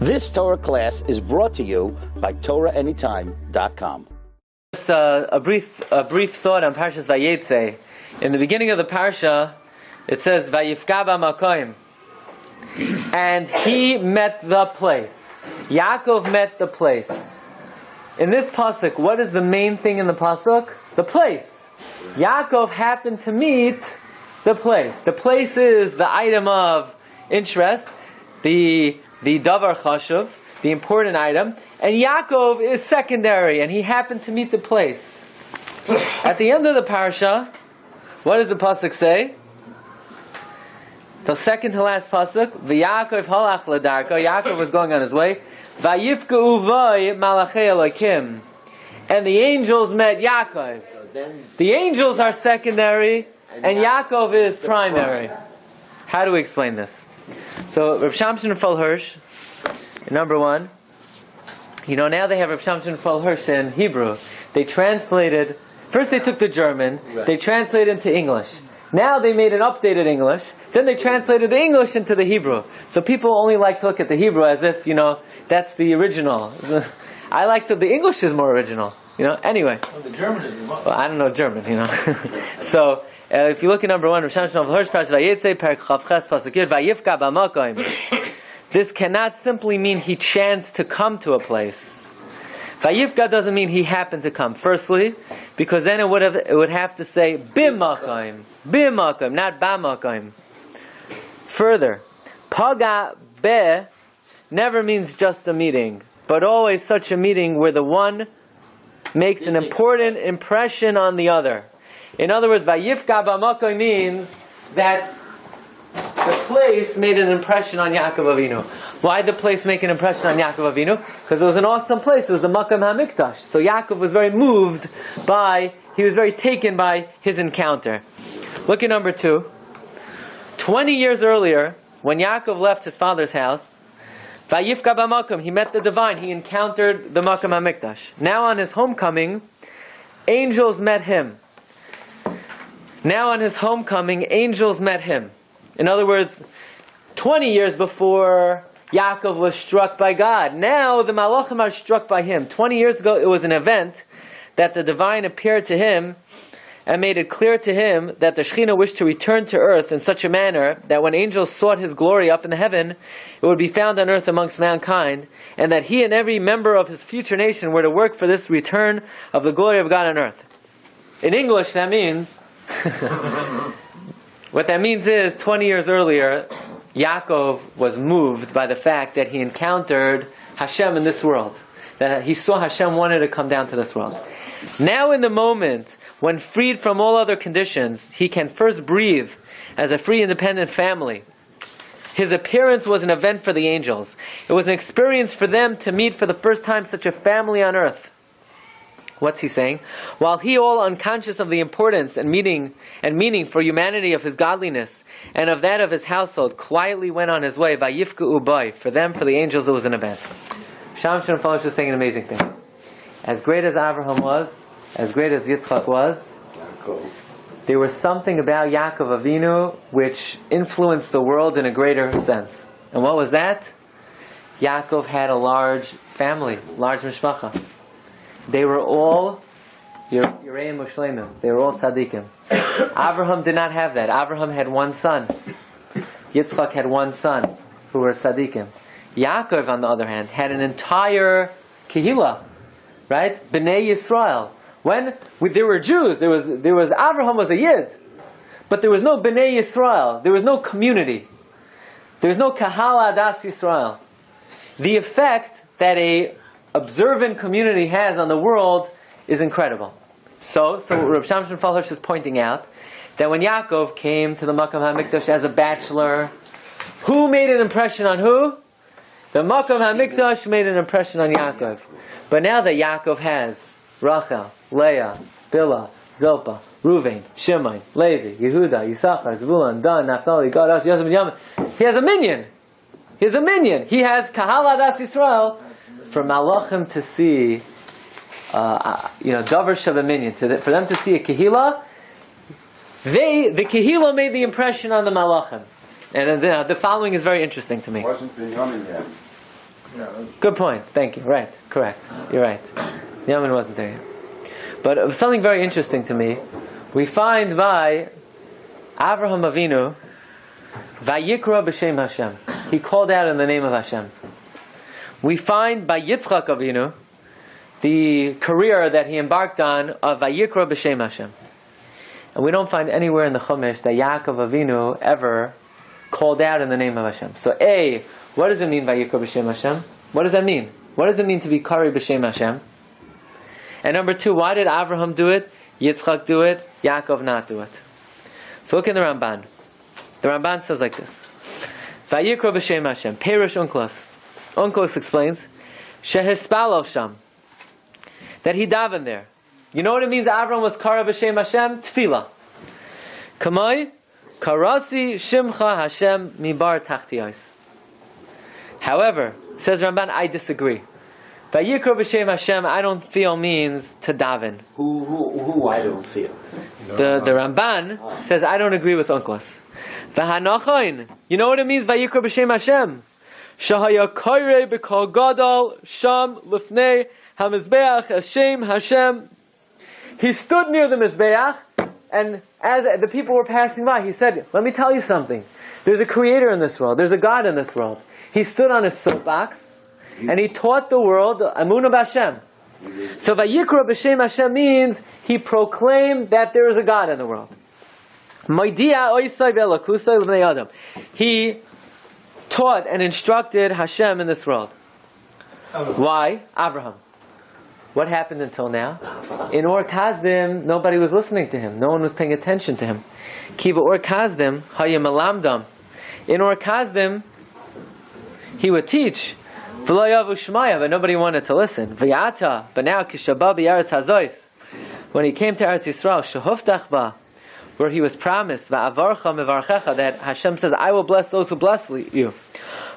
This Torah class is brought to you by TorahAnytime.com. Just a brief thought on Parshas Vayeitzey. In the beginning of the Parsha, it says Vayifka b'makom, and he met the place. Yaakov met the place. In this pasuk, what is the main thing in the pasuk? The place. Yaakov happened to meet the place. The place is the item of interest, the davar chashuv, the important item, and Yaakov is secondary, and he happened to meet the place. At the end of the parsha, what does the pasuk say? The second to last pasuk, V'Yaakov halach l'darko. Yaakov was going on his way. Vayifka uvay malachei Elokim, and the angels met Yaakov. The angels are secondary, and Yaakov is primary. How do we explain this? So, Reb Shamshon Fal Hirsch, number one, now they have Reb Shamshon Fal Hirsch in Hebrew. They translated, first they took the German, they translated into English. Now they made an updated English, then they translated the English into the Hebrew. So people only like to look at the Hebrew as if, that's the original. I like the English is more original, anyway. Well, the German is the most. Well, I don't know German, So, if you look at number one, Rosh Hashanah V'Horsh Parshas Vayeitzey, Perek Chavches Pasuk Yud, Vayifka b'makom. This cannot simply mean he chanced to come to a place. Vayifka doesn't mean he happened to come. Firstly, because then it would have to say b'makom, not b'makom. Further, paga be never means just a meeting, but always such a meeting where the one makes an important impression on the other. In other words, Vayifka b'makom means that the place made an impression on Yaakov Avinu. Why did the place make an impression on Yaakov Avinu? Because it was an awesome place. It was the Makam HaMikdash. So Yaakov was very moved he was very taken by his encounter. Look at number 2. 20 years earlier, when Yaakov left his father's house, Vayifka b'makom, he met the divine. He encountered the Makam HaMikdash. Now on his homecoming, angels met him. Now on his homecoming, angels met him. In other words, 20 years before Yaakov was struck by God, now the Malachim are struck by him. 20 years ago, it was an event that the divine appeared to him and made it clear to him that the Shekhinah wished to return to earth in such a manner that when angels sought his glory up in the heaven, it would be found on earth amongst mankind, and that he and every member of his future nation were to work for this return of the glory of God on earth. In English, that means what that means is 20 years earlier, Yaakov was moved by the fact that he encountered Hashem in this world. That he saw Hashem wanted to come down to this world. Now in the moment, when freed from all other conditions, he can first breathe as a free independent family. His appearance was an event for the angels. It was an experience for them to meet for the first time such a family on earth. What's he saying? While he, all unconscious of the importance and meaning for humanity of his godliness and of that of his household, quietly went on his way. Vayifka ubai. For them, for the angels, it was an event. Shamshon Falosh is saying an amazing thing. As great as Avraham was, as great as Yitzchak was, there was something about Yaakov Avinu which influenced the world in a greater sense. And what was that? Yaakov had a large family, large mishpacha. They were all Yereim Ushleimim. They were all tzaddikim. Avraham did not have that. Avraham had one son. Yitzchak had one son, who were tzaddikim. Yaakov, on the other hand, had an entire kehillah, right? Bnei Yisrael. When there were Jews, there was Avraham was a Yid, but there was no Bnei Yisrael. There was no community. There was no Kahal Adas Yisrael. The effect that a observant community has on the world is incredible. So Reb Shamshon Fal Hirsch is pointing out that when Yaakov came to the Makam HaMikdash as a bachelor, who made an impression on who? The Makam HaMikdash made an impression on Yaakov. But now that Yaakov has Rachel, Leah, Bilhah, Zilpah, Reuven, Shimon, Levi, Yehuda, Yisachar, Zvulun, Dan, Naphtali, Gad, Asher, Yosef, and Yamin, he has a minion. He has Kahal Adas Yisrael for Malachim to see, Davar Shava Minyan, for them to see a Kehillah. The Kehillah made the impression on the Malachim. And the following is very interesting to me. Wasn't Binyamin yet? Good point. Thank you. Right. Correct. You're right. Yamin wasn't there yet. But it was something very interesting to me. We find by Avraham Avinu, Vayikra b'Shem Hashem. He called out in the name of Hashem. We find by Yitzchak Avinu, the career that he embarked on of Vayikra b'Shem Hashem. And we don't find anywhere in the Chumash that Yaakov Avinu ever called out in the name of Hashem. So A, what does it mean Vayikra b'Shem Hashem? What does that mean? What does it mean to be Kari b'Shem Hashem? And number two, why did Avraham do it, Yitzchak do it, Yaakov not do it? So look in the Ramban. The Ramban says like this. Vayikra b'Shem Hashem. Perish Unklos. Unklos explains, Shehispal Sham. That he davened there. You know what it means Avram was Kara b'Shem Hashem? Tefillah. Kamai, Karasi Shimcha Hashem Mibar Tachtiyos. However, says Ramban, I disagree. Vayikra b'Shem Hashem, I don't feel means to daven. Who I don't feel? The Ramban says, I don't agree with Unklos. V'hanachoin, you know what it means Vayikra b'Shem Hashem? Shahaya Kairei b'Kol Gadol Sham Lifnei HaMizbeach Hashem. He stood near the Mizbeach, and as the people were passing by, he said, let me tell you something. There's a creator in this world. There's a God in this world. He stood on his soapbox, and he taught the world, Amunah B'Hashem. So Vayikra b'Shem Hashem means he proclaimed that there is a God in the world. He taught and instructed Hashem in this world. Why? Avraham. What happened until now? In Or Kazdim, nobody was listening to him. No one was paying attention to him. Kiba Or Kazdim, Hayim Alamdam. In Or Kazdim, he would teach. V'lo Shmaya, but nobody wanted to listen. V'yata, but now Kishabah B'Yaretz Hazois. When he came to Eretz Yisrael, Shehuftach Ba, where he was promised, Va'avarcha Mevarchecha, that Hashem says, I will bless those who bless you.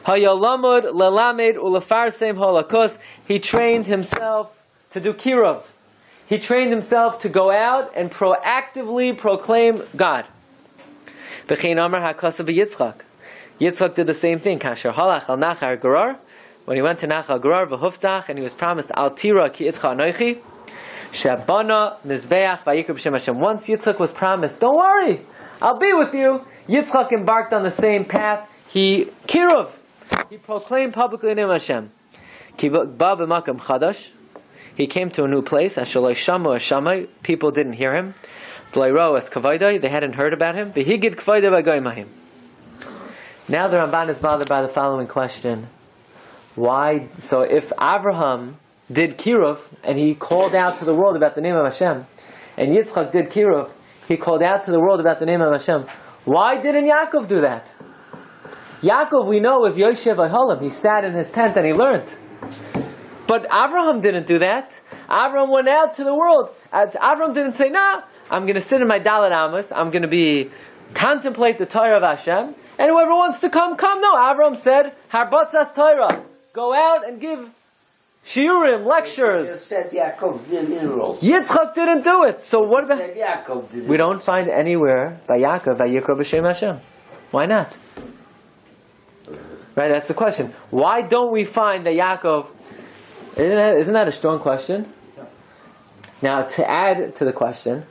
Hayalamud Lelamed Ulefarsem Holakos. He trained himself to do kiruv. He trained himself to go out and proactively proclaim God. V'chein Amar HaKosav Yitzchak. Yitzchak did the same thing. Kasher halach al nachar gerar. When he went to Nachal Gerar v'huftach, and he was promised al tira ki itcha anoichi. Shabana mizbeach vayikra b'Shem Hashem. Once Yitzchak was promised, don't worry, I'll be with you. Yitzchak embarked on the same path. He kiruv. He proclaimed publicly the name of Hashem. Ki ba b'makam chadash. He came to a new place. Ashaloi shamu ashamai. People didn't hear him. V'leiro es kavaydai. They hadn't heard about him. V'higid kavaydai b'goymahim. Now the Ramban is bothered by the following question. Why? So if Avraham did kiruv, and he called out to the world about the name of Hashem, and Yitzchak did kiruv, he called out to the world about the name of Hashem, why didn't Yaakov do that? Yaakov, we know, was Yoshev Aholim. He sat in his tent and he learned. But Avraham didn't do that. Avraham went out to the world. Avraham didn't say, nah, I'm going to sit in my Dalet Amos, I'm going to contemplate the Torah of Hashem, and whoever wants to come, come. No, Avraham said, Harbatzas Torah. Go out and give shiurim, lectures. You said Yaakov didn't enroll. Yitzchak didn't do it. So what about? Said Yaakov didn't. We don't find anywhere by Yaakov Vayikra b'Shem Hashem. Why not? Right, that's the question. Why don't we find that Yaakov? Isn't that a strong question? Now, to add to the question,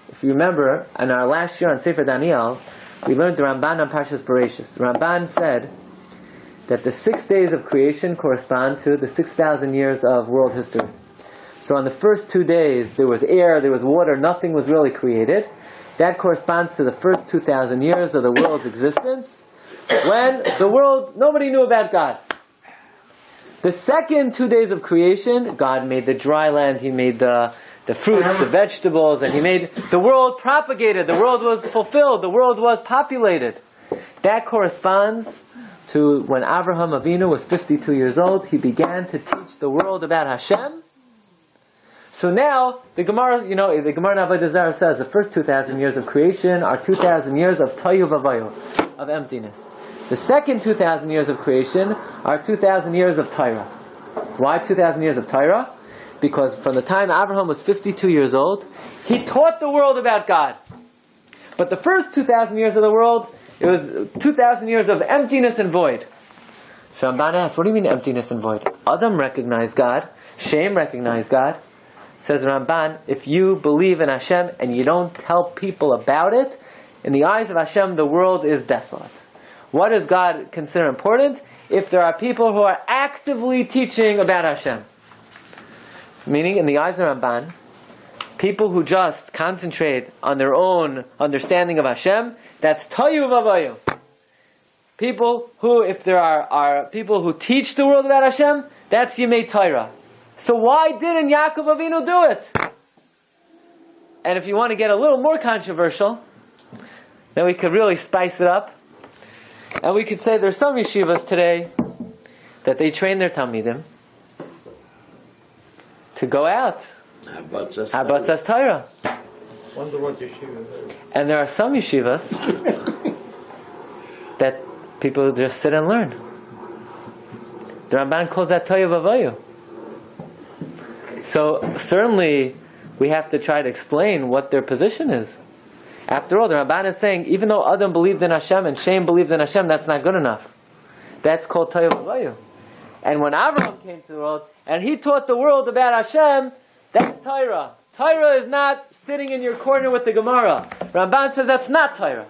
if you remember, in our last year on Sefer Daniel, we learned the Ramban on Parshas Bereshis. Ramban said that the 6 days of creation correspond to the 6,000 years of world history. So on the first 2 days, there was air, there was water, nothing was really created. That corresponds to the first 2,000 years of the world's existence, when the world, nobody knew about God. The second 2 days of creation, God made the dry land, He made the fruits, the vegetables, and He made the world propagated, the world was fulfilled, the world was populated. That corresponds to when Avraham Avinu was 52 years old. He began to teach the world about Hashem. So now, the Gemara, the Gemara in Avodah Zarah says the first 2,000 years of creation are 2,000 years of Tohu Vavayu, of emptiness. The second 2,000 years of creation are 2,000 years of Torah. Why 2,000 years of Torah? Because from the time Abraham was 52 years old, he taught the world about God. But the first 2,000 years of the world, it was 2,000 years of emptiness and void. So Ramban asks, what do you mean emptiness and void? Adam recognized God. Shem recognized God. Says Ramban, if you believe in Hashem and you don't tell people about it, in the eyes of Hashem, the world is desolate. What does God consider important? If there are people who are actively teaching about Hashem. Meaning, in the eyes of Ramban, people who just concentrate on their own understanding of Hashem, that's Toyu Vavayu. People who, if there are people who teach the world about Hashem, that's Yemei Torah. So why didn't Yaakov Avinu do it? And if you want to get a little more controversial, then we could really spice it up. And we could say there's some yeshivas today that they train their talmidim to go out. Habatzas Torah. Wonder what yeshiva is. And there are some yeshivas that people just sit and learn. The Ramban calls that Toyu Vavayu. So certainly we have to try to explain what their position is. After all, the Ramban is saying, even though Adam believed in Hashem and Shem believed in Hashem, that's not good enough. That's called Toyu Vavayu. And when Avraham came to the world, and he taught the world about Hashem, that's Torah. Torah is not sitting in your corner with the Gemara. Ramban says that's not Torah.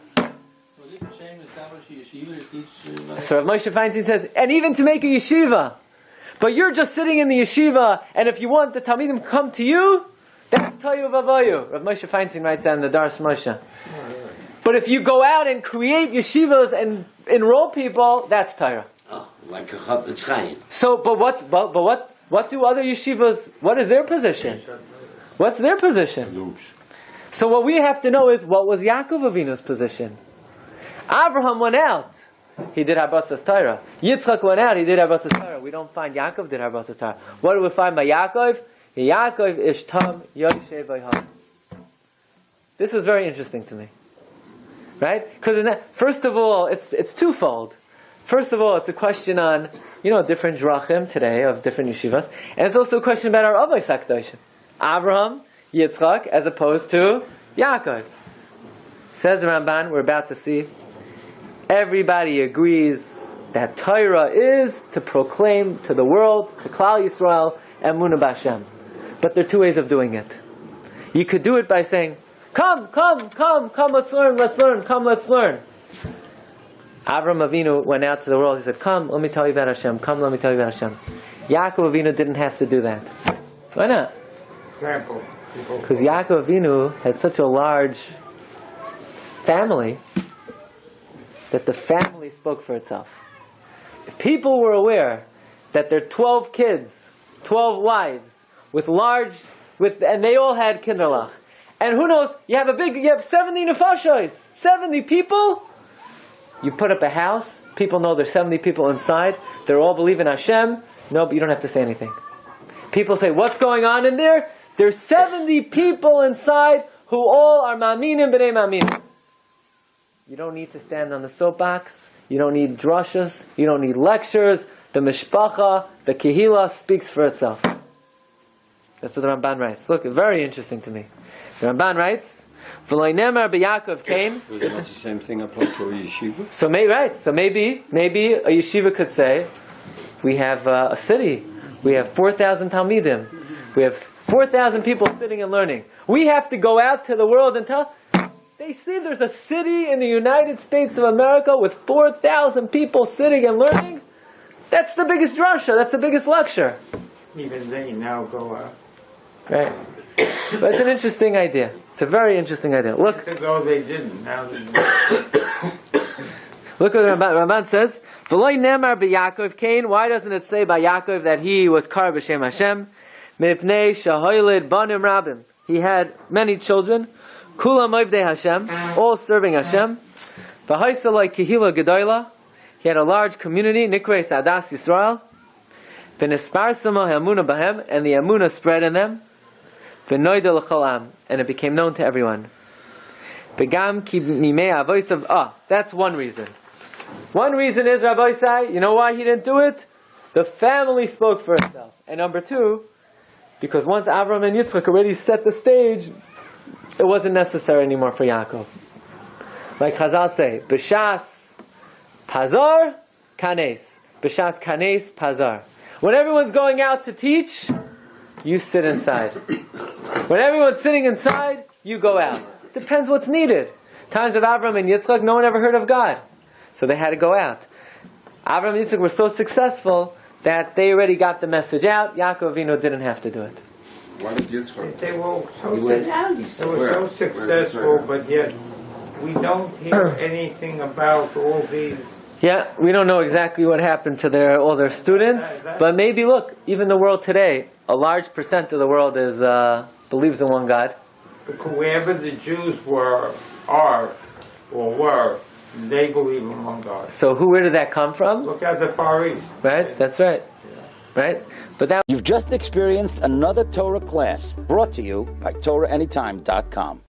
So Rav Moshe Feinstein says, and even to make a yeshiva, but you're just sitting in the yeshiva, and if you want the Talmidim to come to you, that's Toyu Vavayu. Rav Moshe Feinstein writes that in the Daras Moshe. But if you go out and create yeshivas and enroll people, that's Torah. Oh, like a Chafetz Chaim. So, but what do other yeshivas? What is their position? What's their position? So what we have to know is, what was Yaakov Avinu's position? Abraham went out. He did Habatzas Torah. Yitzchak went out. He did Habatzas Torah. We don't find Yaakov did Habatzas Torah. What do we find by Yaakov? Yaakov ishtam yoshev vayham. This was very interesting to me, right? Because first of all, it's twofold. First of all, it's a question on different drachim today of different yeshivas, and it's also a question about our Avos HaKadoshim. Abraham, Yitzchak, as opposed to Yaakov. Says the Ramban, we're about to see. Everybody agrees that Torah is to proclaim to the world, to Klal Yisrael, Emunah B'Hashem. But there are two ways of doing it. You could do it by saying, come, let's learn, come, let's learn. Avram Avinu went out to the world, he said, come, let me tell you about Hashem, come, let me tell you about Hashem. Yaakov Avinu didn't have to do that. Why not? Example. Because Yaakov Avinu had such a large family that the family spoke for itself. If people were aware that there are 12 kids, 12 wives, and they all had kinderlach, and who knows, you have 70 nefashos, 70 people, you put up a house, people know there's 70 people inside, they're all believing Hashem, no, but you don't have to say anything. People say, what's going on in there? There's 70 people inside who all are ma'aminim b'nei ma'aminim. You don't need to stand on the soapbox. You don't need drashas. You don't need lectures. The mishpacha, the kehila speaks for itself. That's what the Ramban writes. Look, very interesting to me. The Ramban writes, "V'lo nemar b'Yaakov came." Was it not the same thing applied to a yeshiva? So maybe a yeshiva could say, we have a city. We have 4,000 talmidim. We have 4,000 people sitting and learning. We have to go out to the world and tell. They see there's a city in the United States of America with 4,000 people sitting and learning. That's the biggest drasha. That's the biggest lecture. Even they now go out. Right. But it's an interesting idea. It's a very interesting idea. Look. Years ago they didn't. Now they do. Look what Ramban says. V'lo nemar b'Yaakov Cain. Why doesn't it say by Yaakov that he was kar b'shem Hashem? Mipnei shahoylid banim rabim. He had many children. Kulam Ovdei Hashem, all serving Hashem. V'haisalai kehila gedola, he had a large community. Nikrei Sadas Yisrael. V'nisparsama ha'amuna b'hem, and the amuna spread in them. V'noida l'cholam, and it became known to everyone. V'gam ki mimei avosav. That's one reason. One reason is Rabbi Say, you know why he didn't do it? The family spoke for itself. And number two, because once Avram and Yitzchak already set the stage, it wasn't necessary anymore for Yaakov. Like Chazal say, B'shas Pazar Kanes. B'shas kanes pazar. When everyone's going out to teach, you sit inside. When everyone's sitting inside, you go out. Depends what's needed. Times of Avram and Yitzchak, no one ever heard of God. So they had to go out. Avram and Yitzchak were so successful that they already got the message out. Yaakov Avinu didn't have to do it. Why did Yitzchak? They were so, He went down, he said. they were so successful, but yet we don't hear anything about all these. Yeah, we don't know exactly what happened to all their students, but maybe look, even the world today, a large percent of the world believes in one God. Because wherever the Jews were, they believe in one God. So where did that come from? Look at the Far East. Right? That's right. Right? But that You've just experienced another Torah class brought to you by TorahAnytime.com.